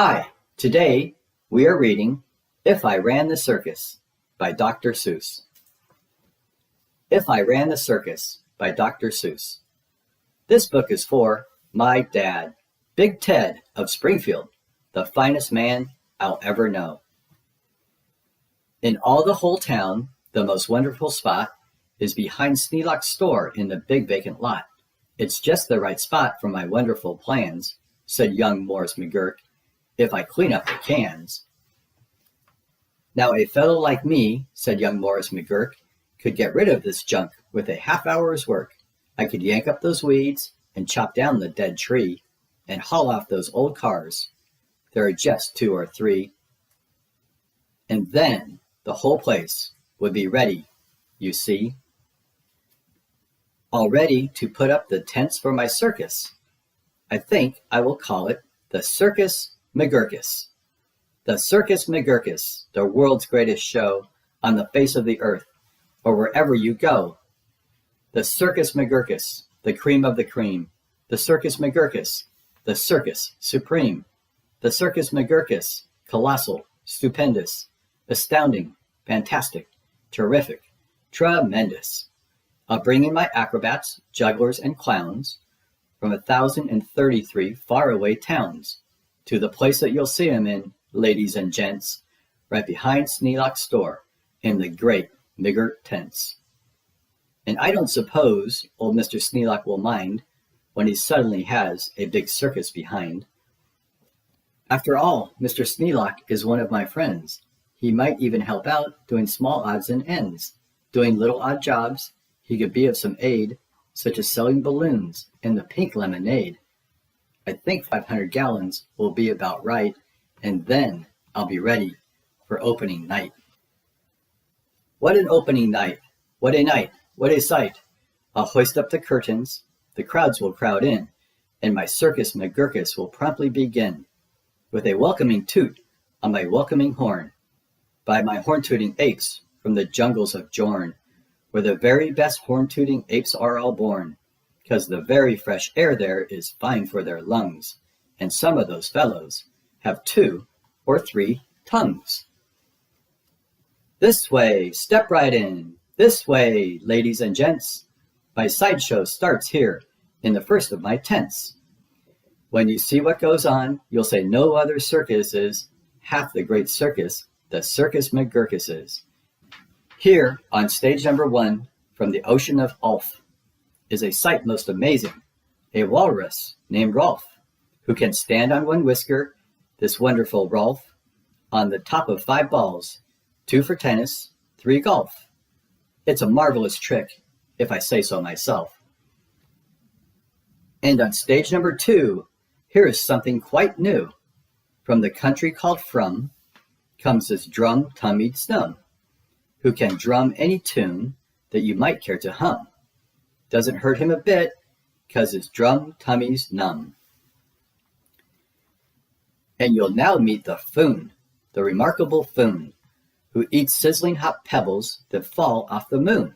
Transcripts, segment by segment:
Hi, today we are reading If I Ran the Circus by Dr. Seuss. If I Ran the Circus by Dr. Seuss. This book is for my dad, Big Ted of Springfield, the finest man I'll ever know. In all the whole town, the most wonderful spot is behind Sneelock's store in the big vacant lot. It's just the right spot for my wonderful plans, said young Morris McGurk, if I clean up the cans. Now a fellow like me, said young Morris McGurk, could get rid of this junk with a half-hour's work. I could yank up those weeds and chop down the dead tree and haul off those old cars. There are just 2 or 3. And then the whole place would be ready, you see. All ready to put up the tents for my circus. I think I will call it the Circus McGurkus. The Circus McGurkus, the world's greatest show on the face of the earth, or wherever you go. The Circus McGurkus, the cream of the cream. The Circus McGurkus, the circus supreme. The Circus McGurkus, colossal, stupendous, astounding, fantastic, terrific, tremendous. I'll bring in my acrobats, jugglers, and clowns from 1,033 faraway towns to the place that you'll see them in, ladies and gents, right behind Sneelock's store in the great McGurk tents. And I don't suppose old Mr. Sneelock will mind when he suddenly has a big circus behind. After all, Mr. Sneelock is one of my friends. He might even help out doing small odds and ends, doing little odd jobs. He could be of some aid, such as selling balloons and the pink lemonade. I think 500 gallons will be about right, and then I'll be ready for opening night. What an opening night! What a night! What a sight! I'll hoist up the curtains, the crowds will crowd in, and my Circus McGurkus will promptly begin, with a welcoming toot on my welcoming horn, by my horn-tooting apes from the jungles of Jorn, where the very best horn-tooting apes are all born, 'cause the very fresh air there is fine for their lungs, and some of those fellows have 2 or 3 tongues. This way, step right in. This way, ladies and gents. My sideshow starts here in the first of my tents. When you see what goes on, you'll say no other circus is half the great circus the Circus McGurkus is. Here, on stage number 1, from the ocean of Ulf, is a sight most amazing, a walrus named Rolf, who can stand on 1 whisker, this wonderful Rolf, on the top of 5 balls, 2 for tennis, 3 golf. It's a marvelous trick, if I say so myself. And on stage number 2, here is something quite new. From the country called From comes this drum-tummied snum, who can drum any tune that you might care to hum. Doesn't hurt him a bit, 'cause his drum tummy's numb. And you'll now meet the Foon, the remarkable Foon, who eats sizzling hot pebbles that fall off the moon.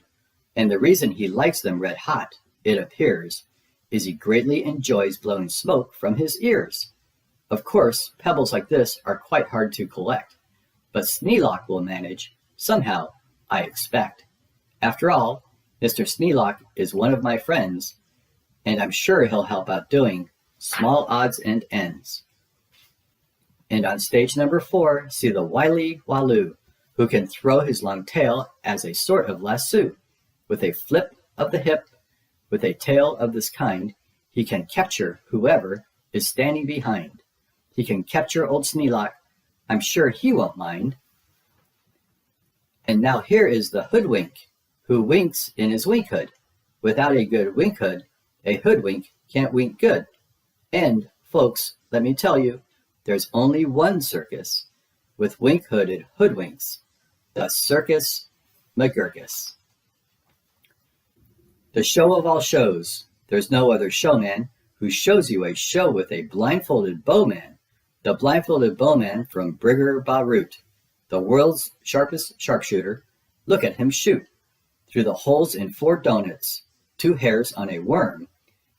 And the reason he likes them red hot, it appears, is he greatly enjoys blowing smoke from his ears. Of course, pebbles like this are quite hard to collect, but Sneelock will manage, somehow, I expect. After all, Mr. Sneelock is one of my friends, and I'm sure he'll help out doing small odds and ends. And on stage number 4, see the wily Waloo, who can throw his long tail as a sort of lasso. With a flip of the hip, with a tail of this kind, he can capture whoever is standing behind. He can capture old Sneelock. I'm sure he won't mind. And now here is the hoodwink, who winks in his wink hood. Without a good wink hood, a hoodwink can't wink good. And, folks, let me tell you, there's only 1 circus with wink-hooded hoodwinks, the Circus McGurkus. The show of all shows, there's no other showman who shows you a show with a blindfolded bowman, the blindfolded bowman from Brigger Baroot, the world's sharpest sharpshooter. Look at him shoot through the holes in 4 doughnuts, 2 hairs on a worm,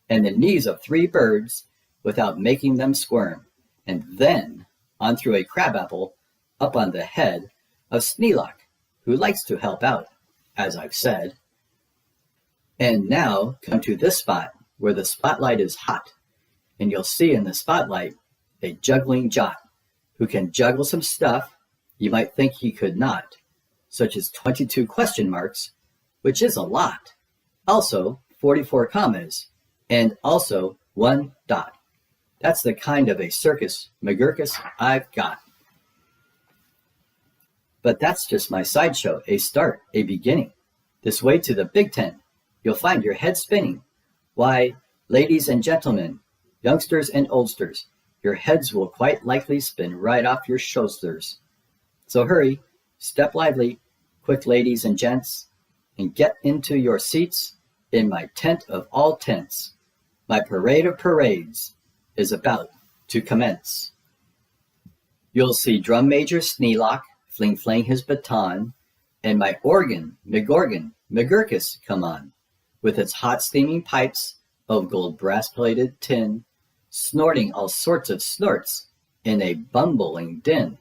and the knees of 3 birds without making them squirm. And then on through a crabapple up on the head of Sneelock, who likes to help out, as I've said. And now come to this spot where the spotlight is hot, and you'll see in the spotlight a juggling jot who can juggle some stuff you might think he could not, such as 22 question marks, which is a lot, also 44 commas, and also 1 dot. That's the kind of a Circus McGurkus I've got. But that's just my sideshow, a start, a beginning. This way to the big tent, you'll find your head spinning. Why, ladies and gentlemen, youngsters and oldsters, your heads will quite likely spin right off your shoulders. So hurry, step lively, quick ladies and gents, and get into your seats in my tent of all tents. My parade of parades is about to commence. You'll see Drum Major Sneelock fling his baton, and my organ, McGurkus, come on, with its hot steaming pipes of gold brass-plated tin, snorting all sorts of snorts in a bumbling din.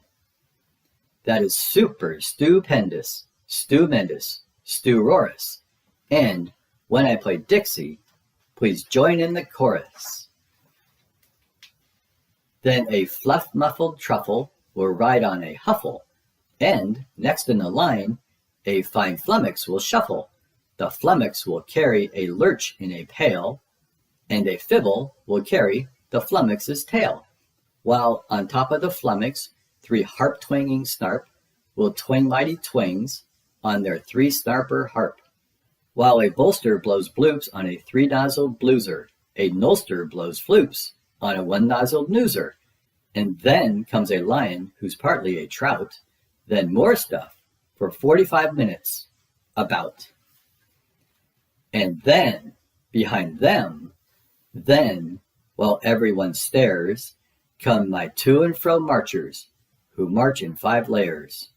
That is super stupendous, stupendous, stu-rorous, and when I play Dixie, please join in the chorus. Then a fluff-muffled truffle will ride on a huffle, and next in the line, a fine flummox will shuffle. The flummox will carry a lurch in a pail, and a fibble will carry the flummox's tail, while on top of the flummox, 3 harp-twanging snarp will twang mighty twings on their 3-snarper harp, while a bolster blows bloops on a 3-nozzled blueser, a nolster blows floops on a 1-nozzled nooser, and then comes a lion who's partly a trout, then more stuff for 45 minutes about. And then, behind them, then, while everyone stares, come my to and fro marchers, who march in 5 layers.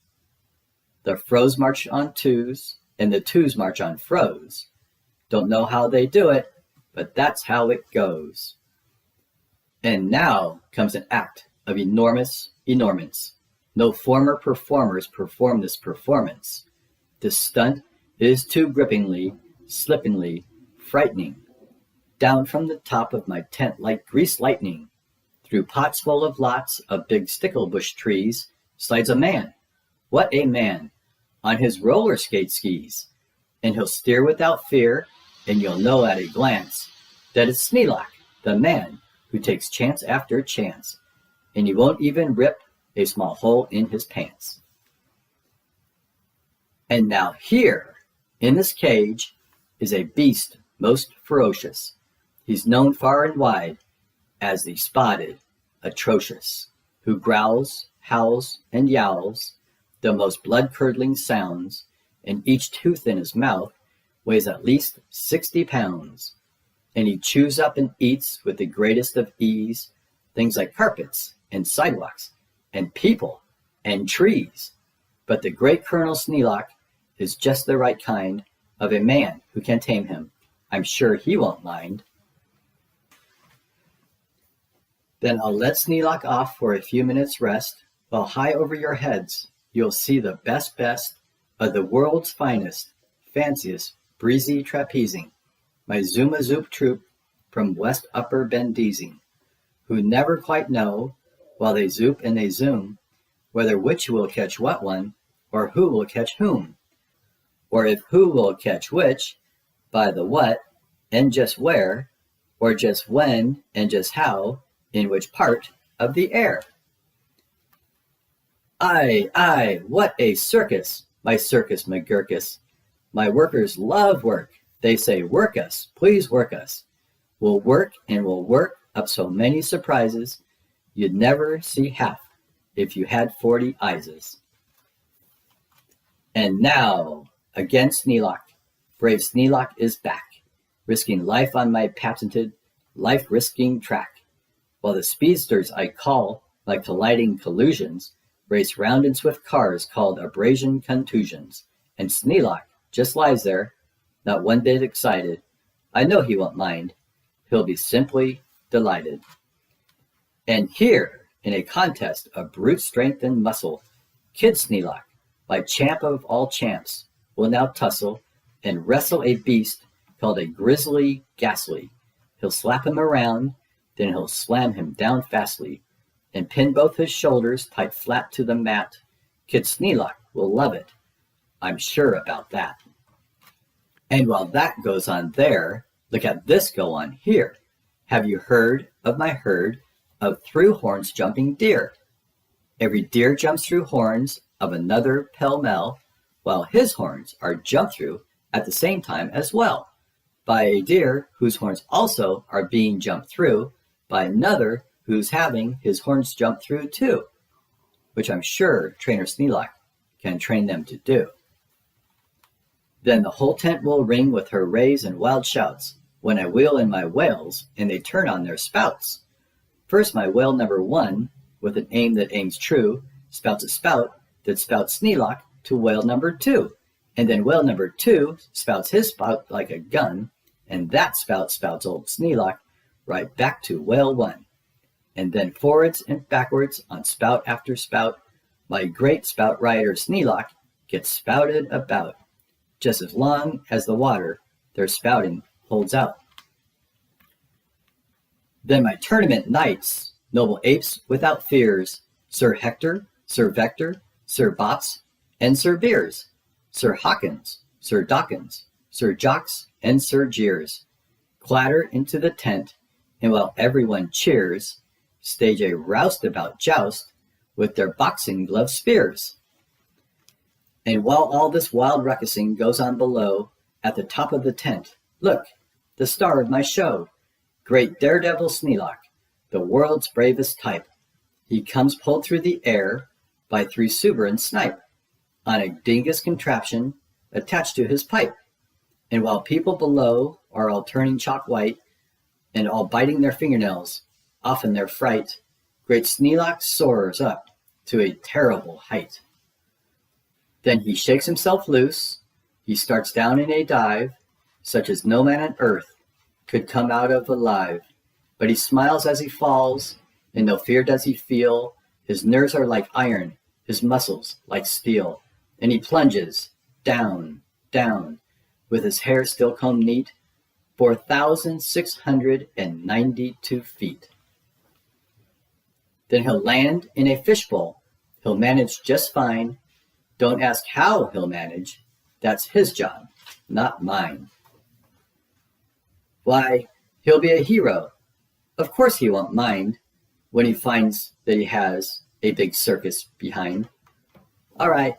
The fros march on twos, and the twos march on fros. Don't know how they do it, but that's how it goes. And now comes an act of enormous enormance. No former performers perform this performance. This stunt is too grippingly, slippingly, frightening. Down from the top of my tent like greased lightning, through pots full of lots of big sticklebush trees, slides a man. What a man! On his roller skate skis. And he'll steer without fear, and you'll know at a glance that it's Sneelock, the man who takes chance after chance, and he won't even rip a small hole in his pants. And now here, in this cage, is a beast most ferocious. He's known far and wide as the spotted atrocious, who growls, howls, and yowls the most blood-curdling sounds, and each tooth in his mouth weighs at least 60 pounds. And he chews up and eats with the greatest of ease things like carpets and sidewalks and people and trees. But the great Colonel Sneelock is just the right kind of a man who can tame him. I'm sure he won't mind. Then I'll let Sneelock off for a few minutes' rest, while high over your heads you'll see the best of the world's finest, fanciest, breezy trapezing, my Zuma Zoop troop from West Upper Bendeezing, who never quite know, while they zoop and they zoom, whether which will catch what one, or who will catch whom, or if who will catch which, by the what, and just where, or just when, and just how, in which part of the air. Aye, what a circus, my Circus McGurkus. My workers love work. They say, work us, please work us. We'll work and we'll work up so many surprises you'd never see half if you had 40 eyes. And now, again Sneelock, brave Sneelock is back, risking life on my patented, life-risking track, while the speedsters I call, like colliding collusions, race round in swift cars called abrasion contusions, and Sneelock just lies there, not one bit excited. I know he won't mind. He'll be simply delighted. And here, in a contest of brute strength and muscle. Kid Sneelock, by champ of all champs, will now tussle and wrestle a beast called a grizzly ghastly. He'll slap him around, then he'll slam him down fastly, and pin both his shoulders tight flat to the mat. Kid Sneelock will love it. I'm sure about that. And while that goes on there, look at this go on here. Have you heard of my herd of through horns jumping deer? Every deer jumps through horns of another pell-mell, while his horns are jumped through at the same time as well, by a deer whose horns also are being jumped through by another who's having his horns jumped through too, which I'm sure Trainer Sneelock can train them to do. Then the whole tent will ring with hoorays and wild shouts when I wheel in my whales and they turn on their spouts. First my whale number 1, with an aim that aims true, spouts a spout that spouts Sneelock to whale number 2, and then whale number 2 spouts his spout like a gun, and that spout spouts old Sneelock right back to whale 1. And then forwards and backwards on spout after spout, my great spout rider Sneelock gets spouted about, just as long as the water their spouting holds out. Then my tournament knights, noble apes without fears, Sir Hector, Sir Vector, Sir Bots, and Sir Beers, Sir Hawkins, Sir Dawkins, Sir Jocks, and Sir Jeers, clatter into the tent, and while everyone cheers, stage a roustabout joust with their boxing glove spears. And while all this wild ruckusing goes on below, at the top of the tent, look, the star of my show, great daredevil Sneelock, the world's bravest type. He comes pulled through the air by 3 suberin snipe, on a dingus contraption attached to his pipe. And while people below are all turning chalk white, and all biting their fingernails, off in their fright, great Sneelock soars up to a terrible height. Then he shakes himself loose, he starts down in a dive, such as no man on earth could come out of alive. But he smiles as he falls, and no fear does he feel. His nerves are like iron, his muscles like steel. And he plunges down, down, with his hair still combed neat, 4,692 feet. Then he'll land in a fishbowl. He'll manage just fine. Don't ask how he'll manage. That's his job, not mine. Why, he'll be a hero. Of course he won't mind when he finds that he has a big circus behind. All right.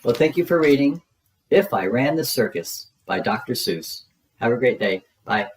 Well, thank you for reading If I Ran the Circus by Dr. Seuss. Have a great day. Bye.